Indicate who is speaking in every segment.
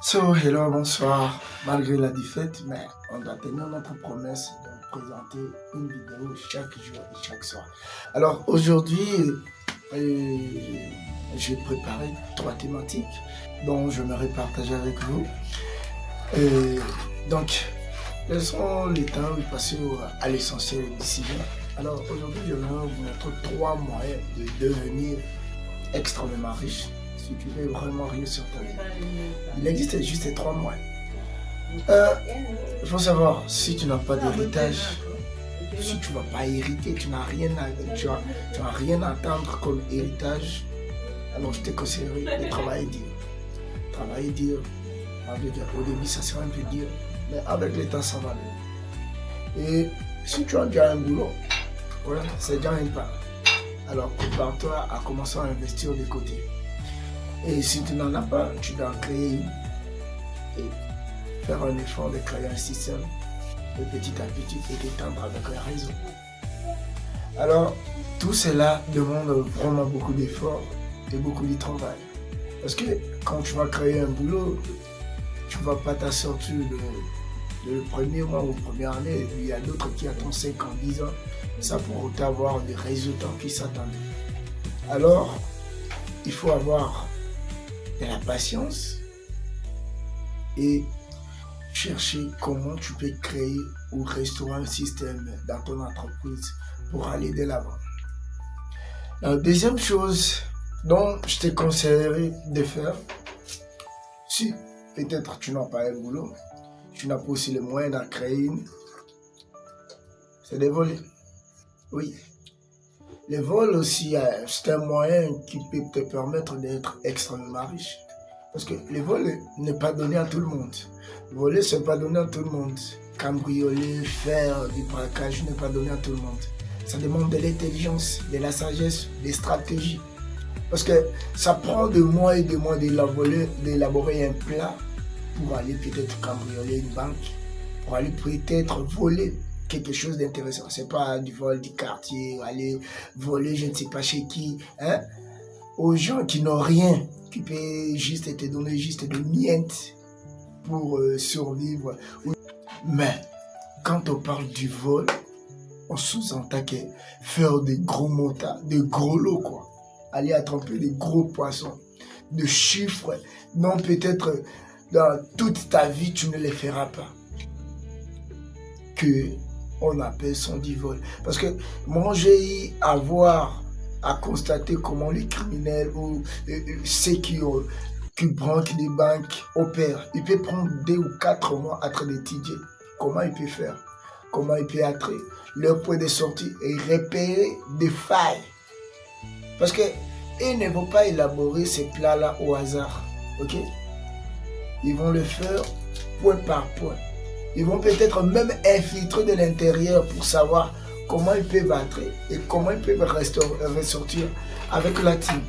Speaker 1: So, hello, bonsoir. Malgré la défaite, mais on doit tenir notre promesse de présenter une vidéo chaque jour et chaque soir. Alors, aujourd'hui, j'ai préparé 3 thématiques dont je me partager avec vous. Et donc, laissons le temps de passer à l'essentiel d'ici là. Alors, aujourd'hui, je vais vous montrer 3 moyens de devenir extrêmement riche si tu veux vraiment réussir ta vie. Il existe juste 3 moyens. Il faut savoir, si tu n'as pas d'héritage, si tu ne vas pas hériter, tu n'as rien à attendre comme héritage, alors je te conseillerais de travailler dur. Travailler dur, au début ça sera un peu dur, mais avec le temps ça va aller. Et si tu as déjà un boulot, voilà, c'est déjà un pas. Alors prépare-toi à commencer à investir de côté. Et si tu n'en as pas, tu dois créer et faire un effort de créer un système de petit à petit et d'étendre avec un réseau. Alors, tout cela demande vraiment beaucoup d'efforts et beaucoup de travail. Parce que quand tu vas créer un boulot, tu ne vas pas t'assortir le premier mois ou première année. Il y a d'autres qui attendent 5 ans, 10 ans. Ça pour avoir des résultats qui s'attendent. Alors, il faut avoir de la patience et chercher comment tu peux créer ou restaurer un système dans ton entreprise pour aller de l'avant. La deuxième chose dont je te conseillerais de faire, si peut-être tu n'as pas un boulot, tu n'as pas aussi les moyens d'en créer une, c'est de voler. Oui. Les vols aussi, c'est un moyen qui peut te permettre d'être extrêmement riche. Parce que le vol n'est pas donné à tout le monde. Voler, ce n'est pas donné à tout le monde. Cambrioler, faire du braquage n'est pas donné à tout le monde. Ça demande de l'intelligence, de la sagesse, des stratégies. Parce que ça prend des mois et des mois d'élaborer un plat pour aller peut-être cambrioler une banque, pour aller peut-être voler quelque chose d'intéressant. C'est pas du vol du quartier, aller voler je ne sais pas chez qui, hein, aux gens qui n'ont rien, qui peuvent juste te donner juste des miettes pour survivre. Mais quand on parle du vol, on sous-entend que faire des gros motards, des gros lots quoi. Aller attraper des gros poissons, de chiffres dont peut-être dans toute ta vie tu ne les feras pas. Que on appelle son du vol. Parce que moi j'ai eu à constater comment les criminels ou ceux qui braquent les banques opèrent. Ils peuvent prendre 2 ou 4 mois à train d'étudier comment ils peuvent faire, comment ils peuvent être leur point de sortie et repérer des failles. Parce que ils ne vont pas élaborer ces plats-là au hasard. Ok? Ils vont le faire point par point. Ils vont peut-être même infiltrer de l'intérieur pour savoir comment ils peuvent entrer et comment ils peuvent ressortir avec la team.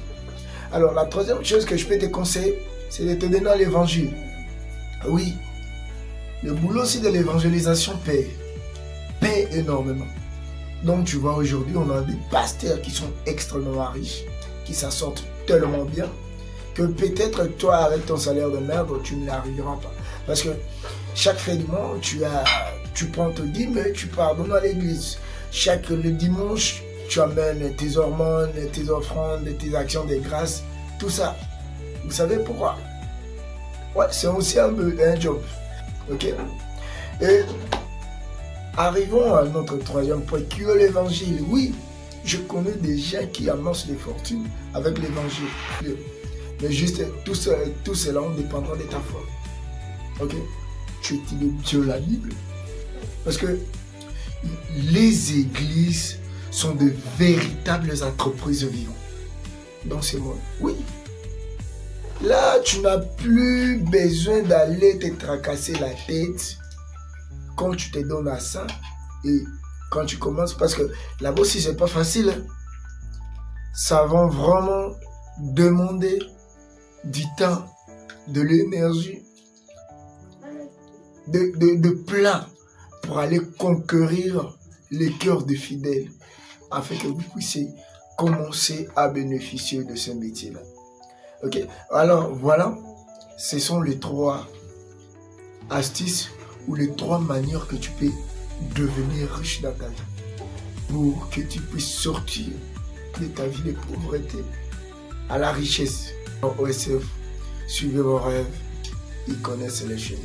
Speaker 1: Alors la troisième chose que je peux te conseiller, c'est de te donner l'évangile. Oui, le boulot aussi de l'évangélisation paye énormément. Donc tu vois aujourd'hui, on a des pasteurs qui sont extrêmement riches, qui s'en sortent tellement bien, que peut-être toi avec ton salaire de merde, tu n'y arriveras pas. Parce que chaque fin du mois, tu prends ton dîme et tu pardonnes à l'église. Le dimanche, tu amènes tes hormones, tes offrandes, tes actions de grâce, tout ça. Vous savez pourquoi? Ouais, c'est aussi un job. Ok? Et arrivons à notre troisième point, qui est l'évangile. Oui, je connais des gens qui amassent des fortunes avec l'évangile. Mais juste, tout cela dépendra de ta foi. Ok? Tu étudies bien la Bible. Parce que les églises sont de véritables entreprises vivantes dans ce monde. Oui. Là, tu n'as plus besoin d'aller te tracasser la tête quand tu te donnes à ça et quand tu commences. Parce que là-bas aussi, c'est pas facile. Hein. Ça va vraiment demander du temps, de l'énergie, de plans pour aller conquérir les cœurs des fidèles afin que vous puissiez commencer à bénéficier de ce métier-là. Ok, alors voilà, Ce sont les 3 astuces ou les 3 manières que tu peux devenir riche dans ta vie. Pour que tu puisses sortir de ta vie de pauvreté à la richesse. OSF, suivez vos rêves, ils connaissent les chemins.